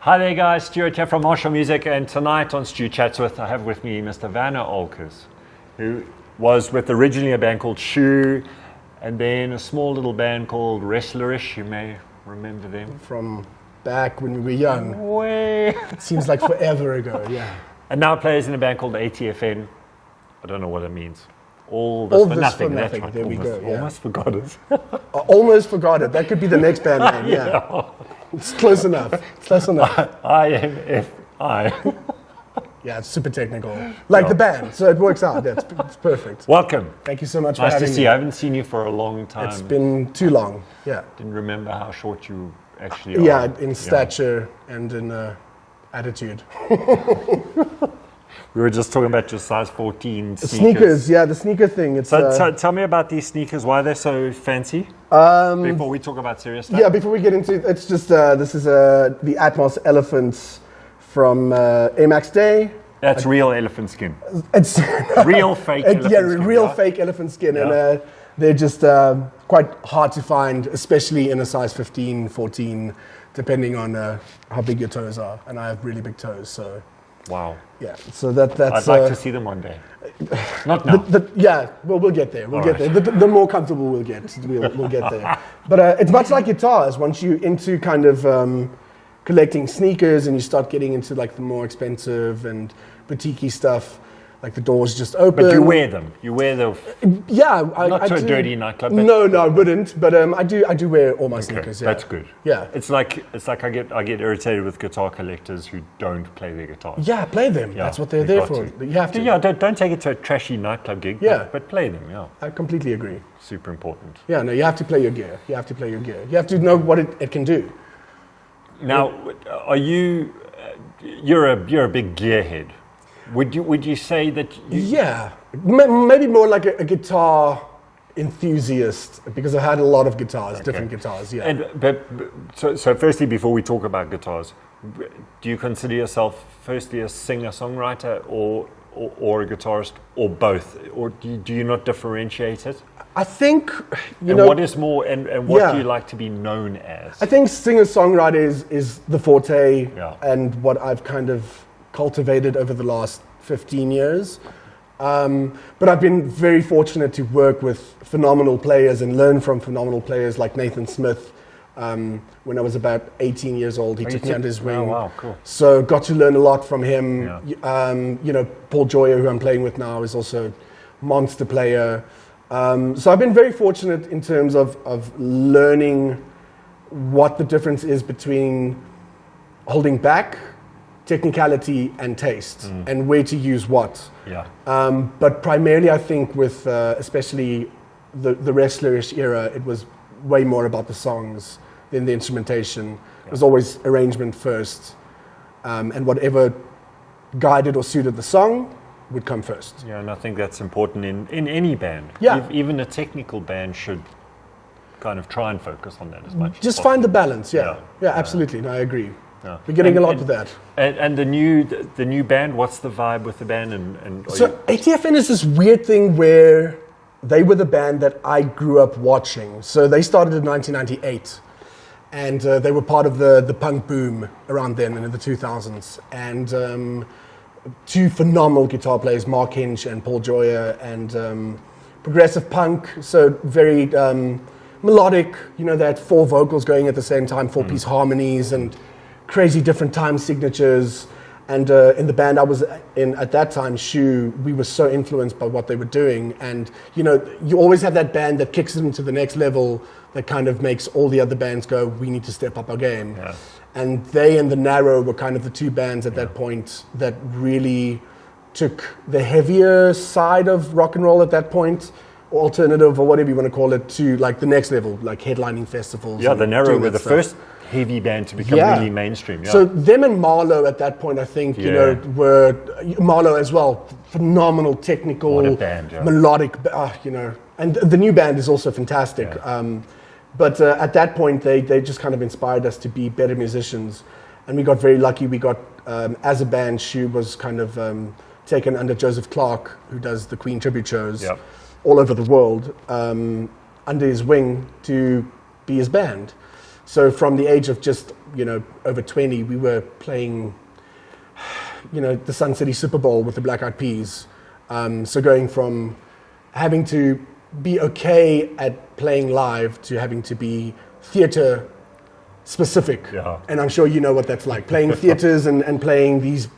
Hi there guys, Stuart here from Marshall Music, and tonight on Stu Chats With, I have with me Mr. Werner Olckers, who was with originally a band called Shoe, and then a small little band called Wrestlerish. You may remember them. From back when we were young. Way. It seems like forever ago, yeah. And now plays in a band called ATFN. I don't know what it means. All this for nothing. That's right. There we go. Yeah. Almost forgot it. Almost forgot it. That could be the next band name, yeah. It's close enough. It's close enough. IMFI. Yeah, it's super technical. Like the band, so it works out. It's perfect. Welcome. Thank you so much for Nice having to me. see you. I haven't seen you for a long time. It's been too long, yeah. Didn't remember how short you actually are. Yeah, in stature and in attitude. We were just talking about your size 14 sneakers. Sneakers, yeah, the sneaker thing. It's, So tell me about these sneakers, why they're so fancy, before we talk about serious stuff. Yeah, before we get into it, it's just, this is the Atmos Elephants from Air Max Day. That's real elephant skin. It's Real fake elephant skin. Yeah, real fake elephant skin. Yeah. And they're just quite hard to find, especially in a size 15, 14, depending on how big your toes are. And I have really big toes, so... Wow. Yeah, so that's... I'd like to see them one day. Not now. Yeah, well, we'll get there. We'll get there. The more comfortable we'll get, we'll get there. But it's much like guitars. Once you're into kind of collecting sneakers and you start getting into like the more expensive and boutique-y stuff, like the doors just open. But you wear them. You wear the... Yeah. Not to a dirty nightclub. But No, I wouldn't. But I do wear all my sneakers. Yeah. That's good. Yeah. It's like I get irritated with guitar collectors who don't play their guitars. Yeah, play them. Yeah, That's what they're you've there got for. to. You have to. Yeah, don't take it to a trashy nightclub gig. Yeah. But play them. Yeah. I completely agree. Super important. Yeah, no, you have to play your gear. You have to play your gear. You have to know what it can do. Now, are you? You're a big gearhead. Would you say that? Yeah, maybe more like a guitar enthusiast, because I've had a lot of guitars, different guitars. Yeah. So firstly, before we talk about guitars, do you consider yourself firstly a singer-songwriter or a guitarist, or both, or do you not differentiate it? I think what is more, and what do you like to be known as? I think singer-songwriter is the forte, and what I've kind of cultivated over the last 15 years. But I've been very fortunate to work with phenomenal players and learn from phenomenal players like Nathan Smith. When I was about 18 years old, he took me under his wing. Oh, wow, cool. So got to learn a lot from him. Yeah. Paul Joyer, who I'm playing with now, is also a monster player. So I've been very fortunate in terms of learning what the difference is between holding back, technicality and taste, and where to use what. Yeah. But primarily, I think with especially the Wrestlerish era, it was way more about the songs than the instrumentation. Yeah. It was always arrangement first, and whatever guided or suited the song would come first. Yeah, and I think that's important in any band. Yeah. Even a technical band should kind of try and focus on that as much. Just as find the possible. balance. Yeah. Absolutely. No, I agree. Yeah. We're getting a lot with that. And the new band, what's the vibe with the band? And so ATFN is this weird thing where they were the band that I grew up watching. So they started in 1998, and they were part of the punk boom around then in the 2000s. And two phenomenal guitar players, Mark Hinch and Paul Joyer, and progressive punk, so very melodic. They had 4 vocals going at the same time, 4-piece harmonies, and crazy different time signatures. And in the band I was in at that time, Shoe, we were so influenced by what they were doing. And you always have that band that kicks them to the next level, that kind of makes all the other bands go, we need to step up our game. Yeah. And they and the Narrow were kind of the 2 bands at that point that really took the heavier side of rock and roll at that point, or alternative, or whatever you want to call it, to like the next level, like headlining festivals. Yeah, the Narrow were the first heavy band to become really mainstream. Yeah. So them and Marlowe at that point, I think, were Marlowe as well. Phenomenal technical, what a band, melodic, and the new band is also fantastic. Yeah. But at that point, they just kind of inspired us to be better musicians, and we got very lucky. We got as a band, Shoe was kind of taken under Joseph Clark, who does the Queen tribute shows all over the world, under his wing to be his band. So from the age of just, over 20, we were playing, the Sun City Super Bowl with the Black Eyed Peas. So going from having to be okay at playing live to having to be theater specific. Yeah. And I'm sure you know what that's like, playing theaters and playing these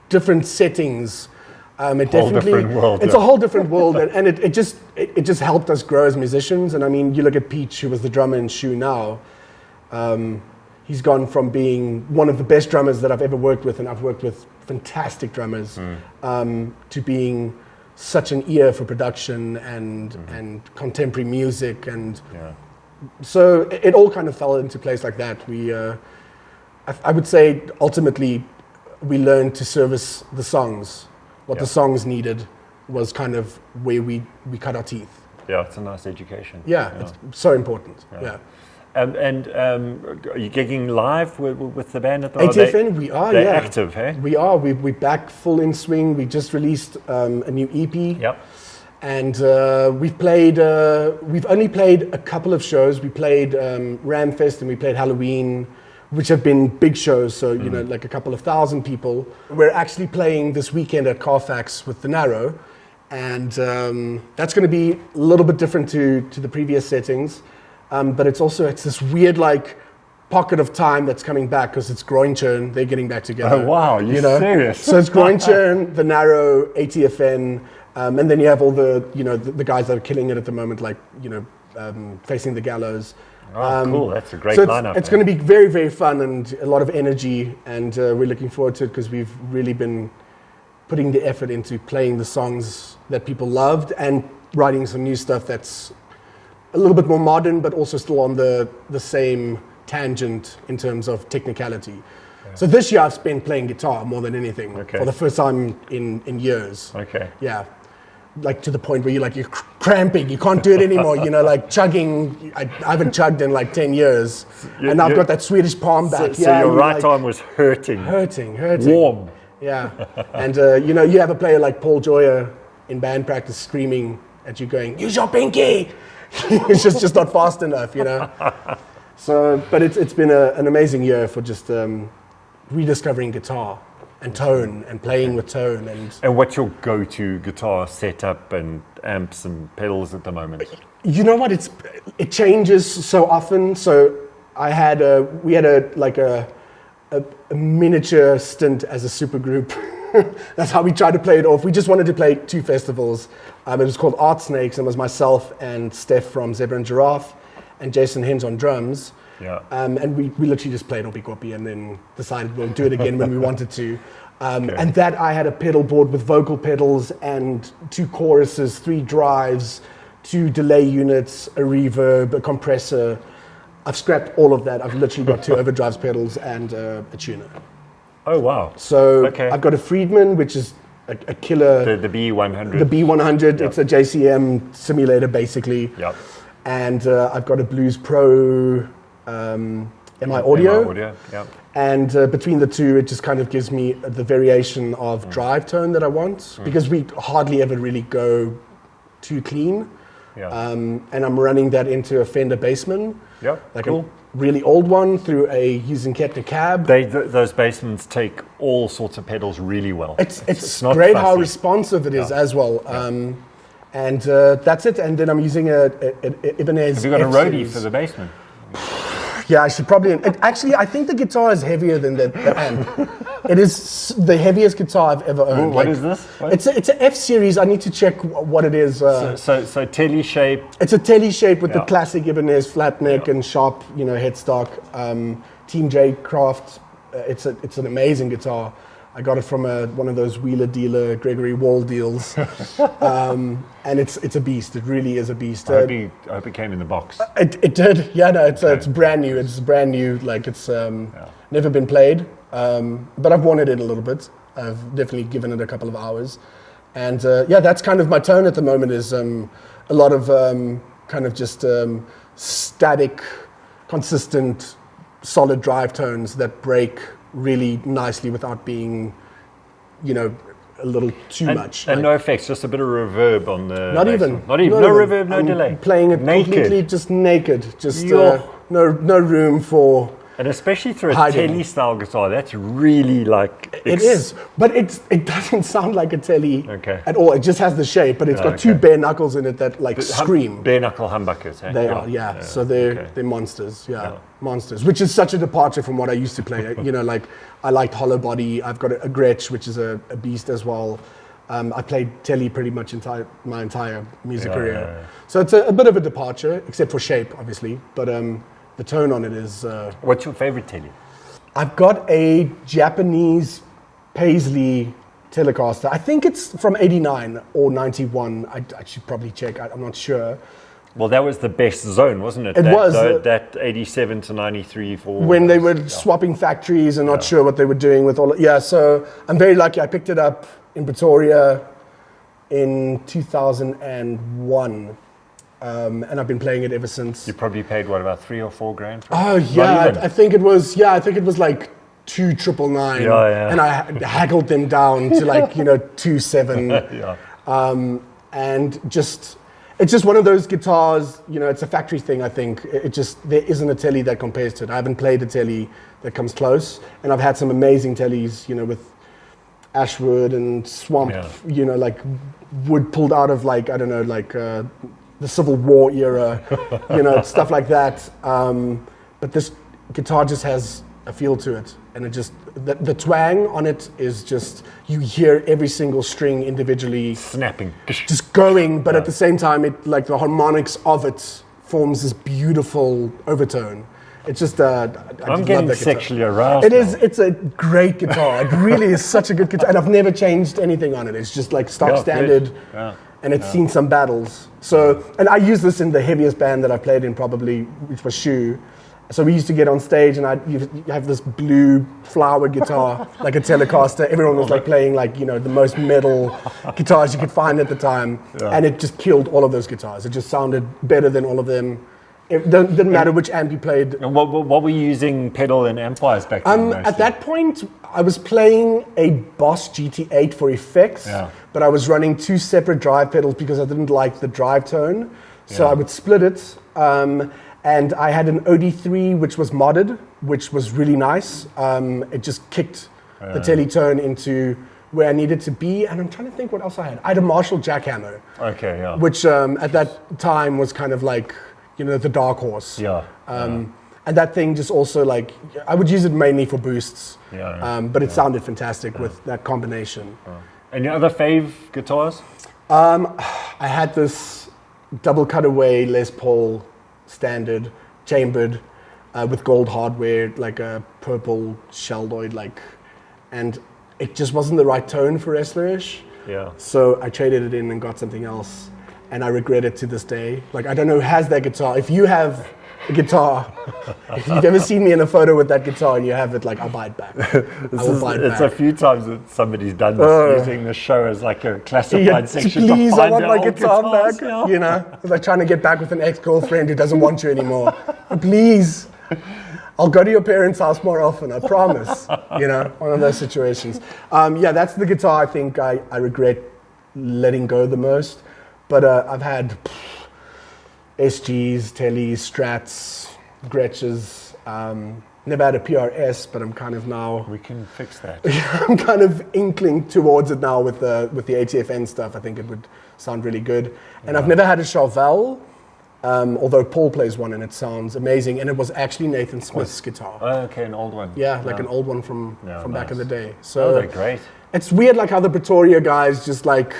different settings. Different world. It's a whole different world, and it just helped us grow as musicians. And I mean, you look at Peach, who was the drummer in Shoe now. He's gone from being one of the best drummers that I've ever worked with, and I've worked with fantastic drummers, to being such an ear for production and contemporary music, and so it all kind of fell into place like that. I would say ultimately we learned to service the songs. What the songs needed was kind of where we cut our teeth. Yeah, it's a nice education. Yeah, it's so important. Yeah. And are you gigging live with the band at the moment? ATFN, we are. They're active, hey? We are. We're back full in swing. We just released a new EP. Yep. And we've only played a couple of shows. We played Ramfest and we played Halloween, which have been big shows, so, like a couple of thousand people. We're actually playing this weekend at Carfax with The Narrow, and that's going to be a little bit different to the previous settings, but it's this weird, pocket of time that's coming back, because it's Groinchurn, they're getting back together. Oh, wow, you're serious? So it's Groinchurn, The Narrow, ATFN, and then you have all the guys that are killing it at the moment, Facing the Gallows. Oh, cool. That's a great so lineup. It's going to be very, very fun and a lot of energy, and we're looking forward to it because we've really been putting the effort into playing the songs that people loved and writing some new stuff that's a little bit more modern, but also still on the same tangent in terms of technicality. Yeah. So this year I've spent playing guitar more than anything for the first time in years. Okay. Yeah. To the point where you're cramping, you can't do it anymore, chugging. I haven't chugged in 10 years, and I've got that Swedish palm back. So your right arm was hurting. Warm. Yeah. And, you have a player like Paul Joyer in band practice screaming at you going, use your pinky! It's just not fast enough, So, but it's been an amazing year for just rediscovering guitar. And tone, and playing with tone. And what's your go-to guitar setup and amps and pedals at the moment? You know what? It changes so often. So we had a miniature stint as a supergroup. That's how we tried to play it off. We just wanted to play 2 festivals. It was called Art Snakes, and it was myself and Steph from Zebra and Giraffe, and Jason Hinge on drums. Yeah. And we literally just played Oppie Goppie and then decided we'll do it again when we wanted to. And that I had a pedal board with vocal pedals and 2 choruses, 3 drives, 2 delay units, a reverb, a compressor. I've scrapped all of that. I've literally got 2 overdrives pedals and a tuner. Oh, wow. So I've got a Friedman, which is a killer. The B100. The B100. Yep. It's a JCM simulator, basically. Yep. And I've got a Blues Pro... MI Audio, yeah. And between the 2, it just kind of gives me the variation of drive tone that I want, because we hardly ever really go too clean. Yeah. And I'm running that into a Fender Bassman, a really old one, using Kepner Cab. Those Bassmans take all sorts of pedals really well. It's not great fussy. How responsive it is as well. Yeah. And that's it. And then I'm using a Ibanez. Have you got a roadie for the Bassman? Yeah, I should probably... Actually, I think the guitar is heavier than the amp. It is the heaviest guitar I've ever owned. What is this? What? It's an F series. I need to check what it is. So telly shape. It's a telly shape with the classic Ibanez flat neck and sharp, headstock. Team J Craft. It's an amazing guitar. I got it from one of those wheeler dealer Gregory Wall deals, and it's a beast. It really is a beast. I hope it came in the box. It did. Yeah, no, it's brand new. It's brand new. It's never been played, but I've worn it in a little bit. I've definitely given it a couple of hours, and that's kind of my tone at the moment. Is a lot of kind of just static, consistent, solid drive tones that break really nicely without being, a little too much. And no effects, just a bit of reverb on the Not bass. even. No reverb, no delay. Playing it naked. completely just naked. Just no room for. And especially through a hiding. telly style guitar, that's really like... It is, but it doesn't sound like a telly at all. It just has the shape, but it's got two bare knuckles in it that like scream. Bare knuckle humbuckers. Eh? They are, yeah. So they're monsters, monsters. Which is such a departure from what I used to play. You know, like I liked hollow body. I've got a Gretsch, which is a beast as well. I played telly pretty much my entire music career. Yeah. So it's a bit of a departure, except for shape, obviously. But the tone on it is... What's your favorite telly? I've got a Japanese Paisley Telecaster. I think it's from 89 or 91. I should probably check. I'm not sure. Well, that was the best zone, wasn't it? It was. That 87 to 93 for... When they were swapping factories and not sure what they were doing with all... so I'm very lucky. I picked it up in Pretoria in 2001. And I've been playing it ever since. You probably paid, what, about $3 or $4 for it? Oh, yeah. I think it was like 2,999. And I haggled them down to like, 2,700. And just... It's just one of those guitars, it's a factory thing, I think. There isn't a telly that compares to it. I haven't played a telly that comes close. And I've had some amazing tellies, with Ashwood and Swamp, like wood pulled out of like, I don't know, like the Civil War era, stuff like that. But this guitar just has a feel to it. And it just, the twang on it is just, you hear every single string individually snapping, just going, but at the same time, it like the harmonics of it forms this beautiful overtone. It's just, I'm getting sexually aroused. It's a great guitar. It really is such a good guitar. And I've never changed anything on it. It's just like stock standard. And it's seen some battles. So, and I use this in the heaviest band that I played in probably, which was Shoe. So we used to get on stage and you have this blue flower guitar, like a Telecaster. Everyone was like playing like, the most metal guitars you could find at the time. And it just killed all of those guitars. It just sounded better than all of them. It didn't matter which amp you played. And what were you using pedal and amplifiers back then? At that point, I was playing a Boss GT8 for effects, but I was running two separate drive pedals because I didn't like the drive tone. So I would split it. And I had an OD3, which was modded, which was really nice. It just kicked the telly tone into where I needed to be. And I'm trying to think what else I had. I had a Marshall jackhammer. Which at that time was kind of like, the dark horse. And that thing just also like, I would use it mainly for boosts. But it sounded fantastic with that combination. Any other fave guitars? I had this double cutaway Les Paul standard, chambered, with gold hardware, like a purple sheldoid, and it just wasn't the right tone for Wrestlerish. So I traded it in and got something else, and I regret it to this day. Like, I don't know who has that guitar. If you have a guitar, if you've ever seen me in a photo with that guitar and you have it, like, I'll buy it back. It's a few times that somebody's done this, using the show as like a classified section. Please, to find I want my guitar guitars, back. It's like trying to get back with an ex-girlfriend who doesn't want you anymore. Please, I'll go to your parents' house more often, I promise. One of those situations. That's the guitar I think I regret letting go the most. But I've had SGs, Tellys, Strats, Gretches. Never had a PRS, but I'm kind of now... We can fix that. I'm kind of inkling towards it now with the ATFN stuff. I think it would sound really good. And I've never had a Charvel, although Paul plays one and it sounds amazing. And it was actually Nathan Smith's guitar. Oh, okay, an old one. Yeah, like an old one from back in the day. So they're great. It's weird like how the Pretoria guys just like...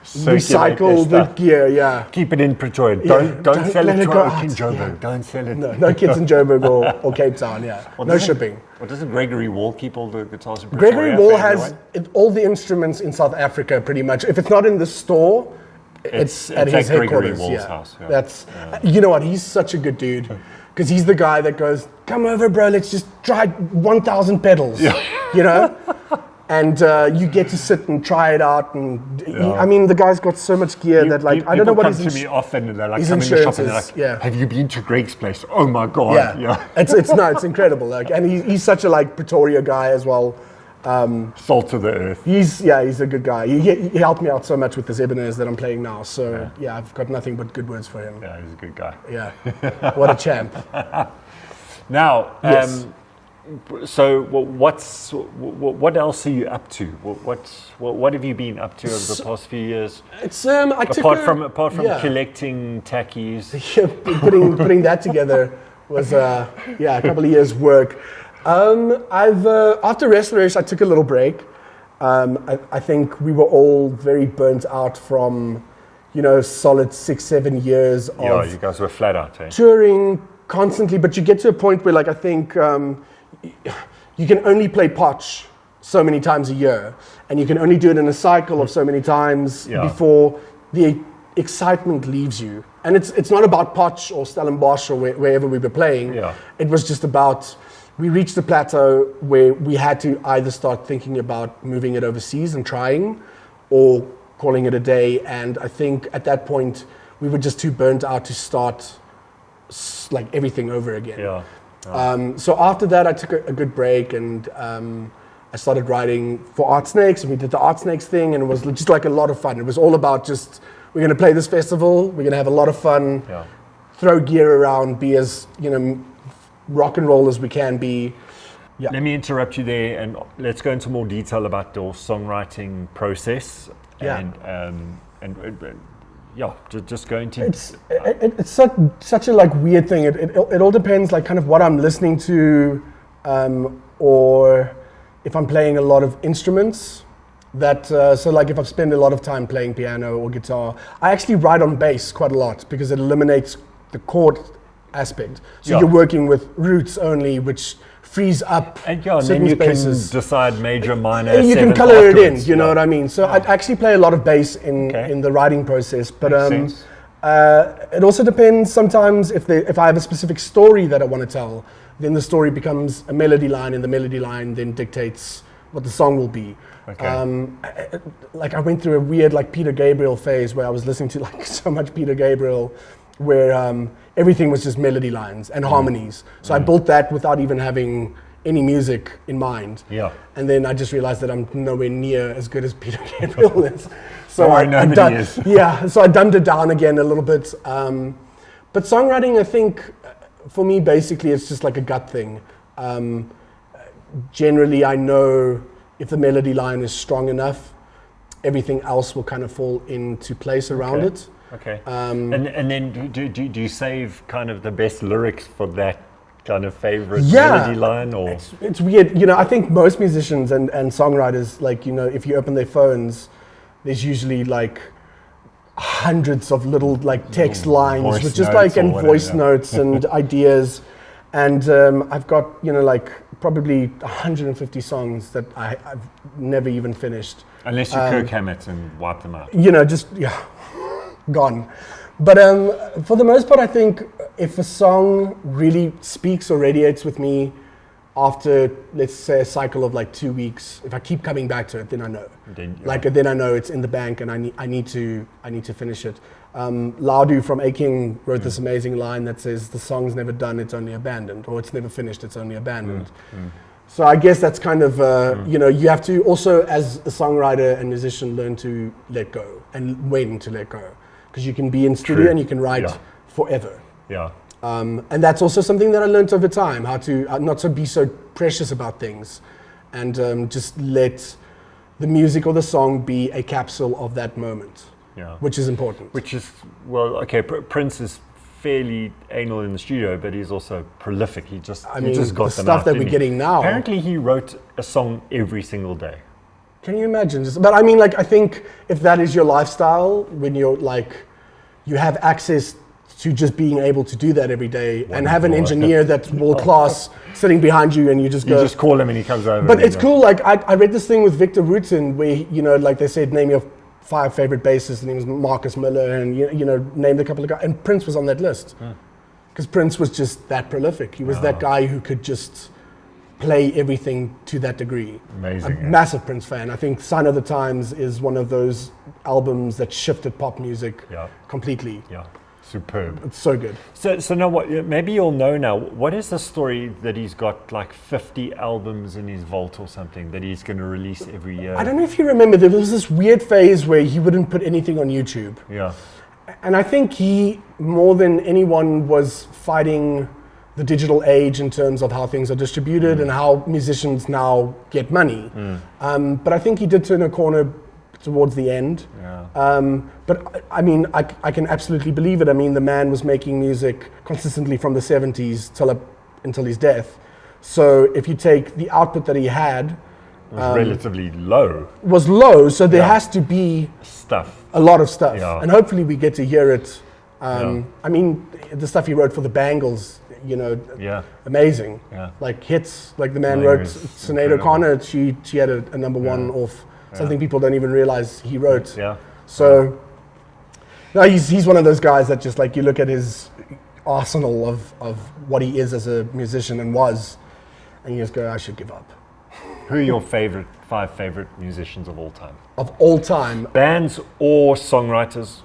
recycle the gear, Keep it in Pretoria. Don't sell it to our in Joburg. Don't sell it. No kids in Joburg or Cape Town, no shipping. Well, doesn't Gregory Wall keep all the guitars in Pretoria? Gregory Wall has all the instruments in South Africa, pretty much. If it's not in the store, it's at his headquarters. Gregory Wall's house. That's, you know what, he's such a good dude. Because he's the guy that goes, come over, bro, let's just try 1,000 pedals, And you get to sit and try it out, and I mean, the guy's got so much gear that, like, I don't know what he's. People come to me often, and they're like, come in the shop, and they're like, "Have you been to Greg's place? Oh my god!" It's incredible. Like, and he's such a like Pretoria guy as well. Salt of the earth. He's a good guy. He helped me out so much with this Ebenez that I'm playing now. So yeah, I've got nothing but good words for him. Yeah, he's a good guy. Yeah, what a champ. Now, Yes. so what else are you up to? What have you been up to over the past few years? It's Apart from yeah. collecting tackies. putting that together was a couple of years' work. After Wrestlerish, I took a little break. I think we were all very burnt out from, solid 6-7 years of Yeah, you guys were flat out, eh? touring constantly. But you get to a point where, like, I think you can only play potch so many times a year, and you can only do it in a cycle of so many times before the excitement leaves you. And it's not about potch or Stellenbosch or wherever we were playing. Yeah. It was just about, we reached the plateau where we had to either start thinking about moving it overseas and trying, or calling it a day. And I think at that point we were just too burnt out to start like everything over again. Yeah. So after that, I took a good break, and I started writing for Art Snakes, and we did the Art Snakes thing, and it was just like a lot of fun. It was all about just, we're going to play this festival, we're going to have a lot of fun, throw gear around, be as rock and roll as we can be. Yeah. Let me interrupt you there, and let's go into more detail about your songwriting process. Just go into. It's such a like weird thing. It all depends, like, kind of what I'm listening to, or if I'm playing a lot of instruments. So like if I've spent a lot of time playing piano or guitar, I actually write on bass quite a lot because it eliminates the chord aspect. So you're working with roots only, which frees up and certain then you spaces. can decide major, minor, And you can seventh color it in, afterwards. you know what I mean? So I actually play a lot of bass in the writing process, but Makes sense. it also depends sometimes if I have a specific story that I want to tell, then the story becomes a melody line, and the melody line then dictates what the song will be. Okay. I went through a weird like Peter Gabriel phase where I was listening to like so much Peter Gabriel, where everything was just melody lines and harmonies. So I built that without even having any music in mind. Yeah. And then I just realized that I'm nowhere near as good as Peter Gabriel is. So nobody is. Yeah, so I dumbed it down again a little bit. But songwriting, I think, for me, basically, it's just like a gut thing. Generally, I know if the melody line is strong enough, everything else will kind of fall into place around it. Okay. And then do you save kind of the best lyrics for that kind of favorite melody line, or it's weird. I think most musicians and songwriters, like, if you open their phones, there's usually like hundreds of little like text lines with just like and voice notes and ideas. And I've got like probably 150 songs that I've never even finished. Unless you Kirk Hammett and wipe them out. Gone. But for the most part, I think if a song really speaks or radiates with me after, let's say, a cycle of like 2 weeks, if I keep coming back to it, then I know. Then I know it's in the bank, and I need to finish it. Laudu from A-King wrote this amazing line that says, "The song's never done, it's only abandoned," or "It's never finished, it's only abandoned." So I guess that's kind of, you have to also, as a songwriter and musician, learn to let go and when to let go. Because you can be in studio and you can write forever. Yeah. And that's also something that I learned over time, how to not to be so precious about things, and just let the music or the song be a capsule of that moment, which is important. Which is, Prince is fairly anal in the studio, but he's also prolific. He just got the them stuff out, that we're getting now. Apparently he wrote a song every single day. Can you imagine? But I mean, like, I think if that is your lifestyle, when you're like, you have access to just being able to do that every day, and have an engineer that's world class sitting behind you, and you just go. You just call him and he comes over. But it's cool. Like I read this thing with Victor Wooten where like they said, name your 5 favorite bassists, and he was Marcus Miller, and named a couple of guys, and Prince was on that list because Prince was just that prolific. He was that guy who could just play everything to that degree. Amazing. Massive Prince fan. I think Sign of the Times is one of those albums that shifted pop music completely. Yeah. Superb. It's so good. So now what? Maybe you'll know now. What is the story that he's got like 50 albums in his vault or something that he's going to release every year? I don't know if you remember, there was this weird phase where he wouldn't put anything on YouTube. Yeah. And I think he, more than anyone, was fighting the digital age in terms of how things are distributed and how musicians now get money. But I think he did turn a corner towards the end. Yeah. But I mean, I can absolutely believe it. I mean, the man was making music consistently from the 70s until his death. So if you take the output that he had, It was relatively low. was low, so there has to be Stuff. a lot of stuff. Yeah. And hopefully we get to hear it. Yeah. I mean, the stuff he wrote for the Bangles, you know, Yeah. amazing. Yeah. Like hits, like the man No, wrote it's Sinead incredible. O'Connor, she had a number one off something people don't even realize he wrote. Yeah. So, no, he's one of those guys that just like you look at his arsenal of what he is as a musician and was, and you just go, I should give up. Who are your five favorite musicians of all time? Of all time, Bands or songwriters?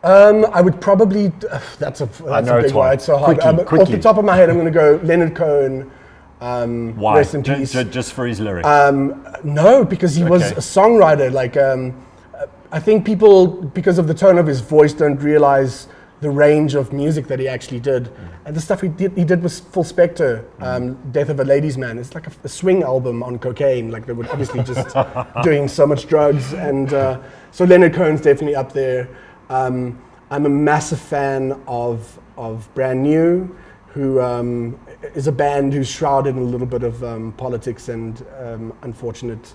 I would probably, that's a know big it's one. hard. It's so hard. Quickie, Off quickie. the top of my head, I'm going to go Leonard Cohen. Why? Rest in peace. Just for his lyrics. No, because he was Okay. a songwriter. Like, I think people, because of the tone of his voice, don't realize the range of music that he actually did. And the stuff he did was Full Spectre, Death of a Ladies' Man. It's like a swing album on cocaine. Like they were obviously just doing so much drugs. And so Leonard Cohen's definitely up there. I'm a massive fan of Brand New, who is a band who's shrouded in a little bit of politics and unfortunate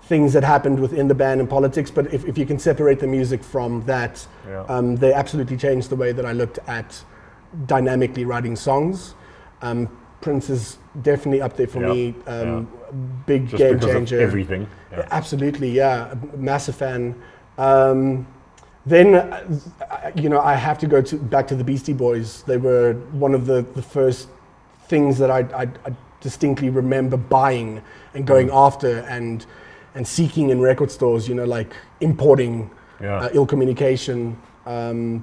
things that happened within the band and politics. But if you can separate the music from that, they absolutely changed the way that I looked at dynamically writing songs. Prince is definitely up there for me. Big Just game because changer. of everything. Yeah. Absolutely, yeah. Massive fan. Then, I have to go back to the Beastie Boys. They were one of the first things that I distinctly remember buying and going after and seeking in record stores, like importing Ill Communication.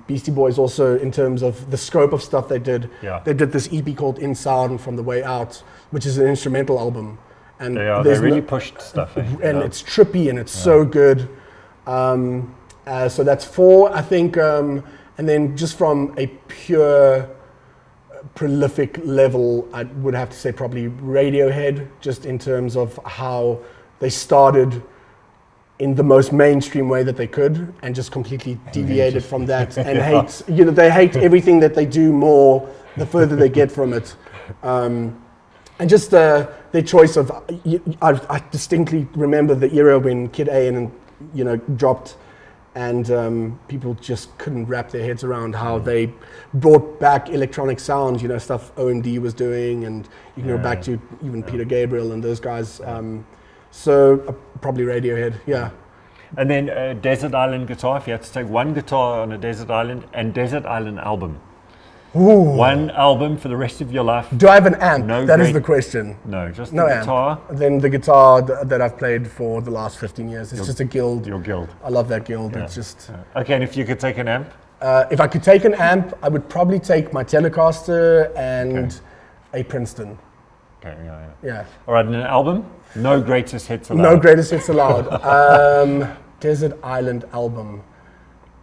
Beastie Boys also, in terms of the scope of stuff they did, they did this EP called In Sound From The Way Out, which is an instrumental album. And they really pushed stuff. And it's trippy and it's so good. So that's 4, I think. And then just from a pure prolific level, I would have to say probably Radiohead, just in terms of how they started in the most mainstream way that they could and just completely deviated from that and they hate everything that they do more the further they get from it. And just their choice of, I distinctly remember the era when Kid A and dropped, and people just couldn't wrap their heads around how they brought back electronic sounds, stuff OMD was doing, and you can go back to even Peter Gabriel and those guys. So probably Radiohead, yeah. And then Desert Island Guitar, if you had to take one guitar on a Desert Island and Desert Island album. Ooh. One album for the rest of your life. Do I have an amp? No That is great- the question. No, just No the guitar. amp. Then the guitar that I've played for the last 15 years. It's just a guild. Your guild. I love that guild. It's just... Okay, and if you could take an amp? if I could take an amp, I would probably take my Telecaster and a Princeton. Okay, Yeah. All right, and an album? No greatest hits allowed. No greatest hits allowed. Desert Island album.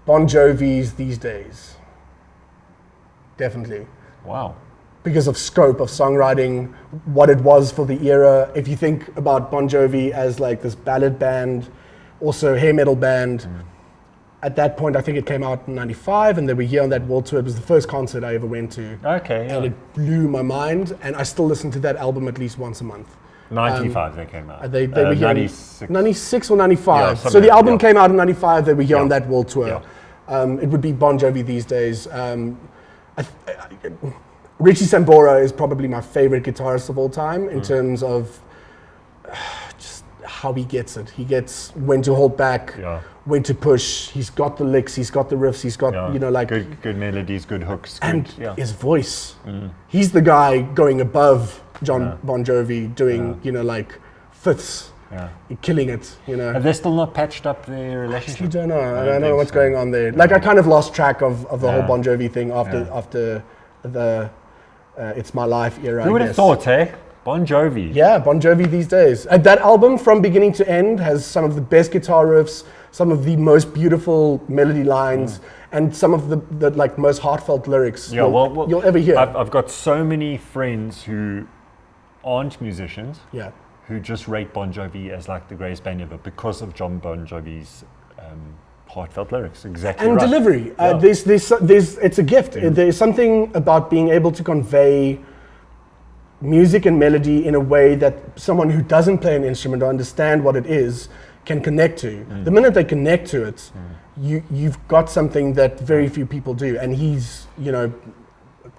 Bon Jovi's These Days. Definitely. Wow. Because of scope of songwriting, what it was for the era. If you think about Bon Jovi as like this ballad band, also hair metal band, at that point I think it came out in 95 and they were here on that world tour. It was the first concert I ever went to. Okay, And it blew my mind, and I still listen to that album at least once a month. 95 they came out. They were here 96. 96 or 95. Yeah, So the somewhere, album came out in 95, they were here Yeah. on that world tour. It would be Bon Jovi These Days. Richie Sambora is probably my favorite guitarist of all time in terms of just how he gets it. He gets when to hold back, when to push. He's got the licks, he's got the riffs, he's got, like... Good melodies, good hooks. And his voice. He's the guy going above Bon Jovi doing, like fifths killing it, you know. Have they still not patched up their relationship? I don't know. I don't know what's going on there. Like, I kind of lost track of the whole Bon Jovi thing after the It's My Life era. Who would have thought, hey? Bon Jovi. Yeah, Bon Jovi these days. And that album, from beginning to end, has some of the best guitar riffs, some of the most beautiful melody lines, and some of the like most heartfelt lyrics you'll ever hear. I've got so many friends who aren't musicians. Who just rate Bon Jovi as like the greatest band ever because of John Bon Jovi's heartfelt lyrics. Exactly. And right. delivery. It's a gift. There's something about being able to convey music and melody in a way that someone who doesn't play an instrument or understand what it is can connect to. The minute they connect to it, you've got something that very few people do, and he's, you know,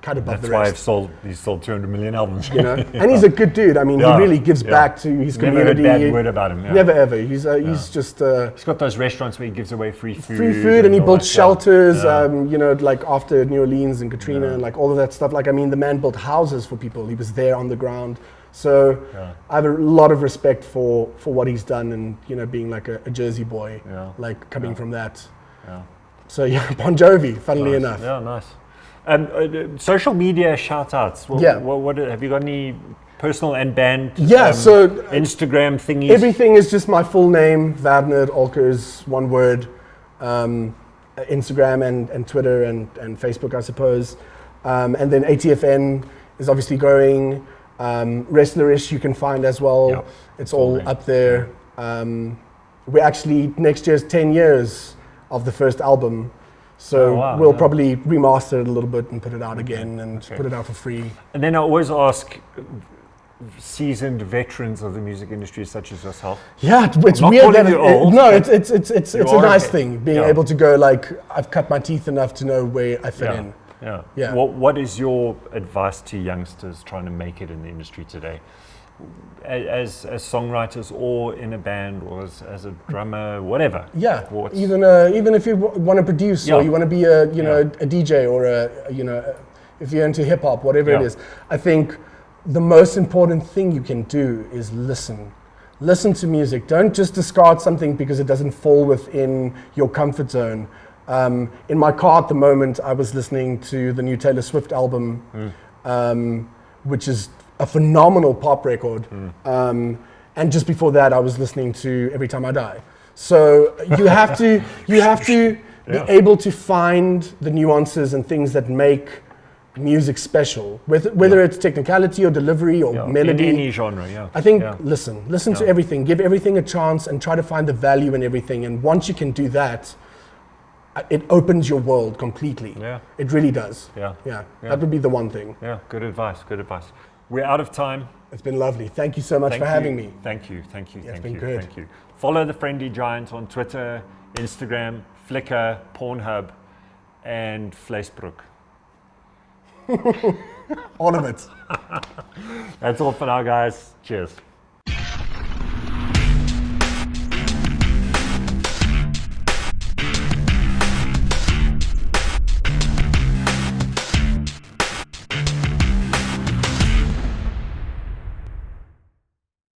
cut above the rest. That's why he's sold 200 million albums. You know, and he's a good dude. I mean, he really gives back to his community. Never heard a bad word about him. Never ever. He's just. He's got those restaurants where he gives away free food, and he built shelters. You know, like after New Orleans and Katrina and like all of that stuff. Like, I mean, the man built houses for people. He was there on the ground. So I have a lot of respect for what he's done, and, you know, being like a Jersey boy, like coming from that. So Bon Jovi, funnily enough. Yeah, nice. Social media shout outs. What have you got any personal and band? So Instagram thingies. Everything is just my full name, Werner Olckers, one word. Instagram and Twitter and Facebook, I suppose. And then ATFN is obviously growing. Wrestlerish you can find as well. It's all up there. We're actually, next year's 10 years of the first album. So we'll probably remaster it a little bit and put it out again and put it out for free. And then I always ask seasoned veterans of the music industry such as yourself. Yeah, it's weird that it's a nice thing being able to go like, I've cut my teeth enough to know where I fit in. What is your advice to youngsters trying to make it in the industry today? As songwriters, or in a band, or as a drummer, whatever. Even if you want to produce, or you want to be a DJ, or if you're into hip hop, whatever it is. I think the most important thing you can do is listen. Listen to music. Don't just discard something because it doesn't fall within your comfort zone. In my car at the moment, I was listening to the new Taylor Swift album, which is a phenomenal pop record. And just before that, I was listening to Every Time I Die. So you have to be able to find the nuances and things that make music special, whether it's technicality or delivery or melody. In any genre, I think listen to everything, give everything a chance, and try to find the value in everything. And once you can do that, it opens your world completely. It really does. That would be the one thing. Good advice. We're out of time. It's been lovely. Thank you so much for having me. Thank you. It's been good. Thank you. Follow the Friendly Giant on Twitter, Instagram, Flickr, Pornhub, and Facebook. All of it. That's all for now, guys. Cheers.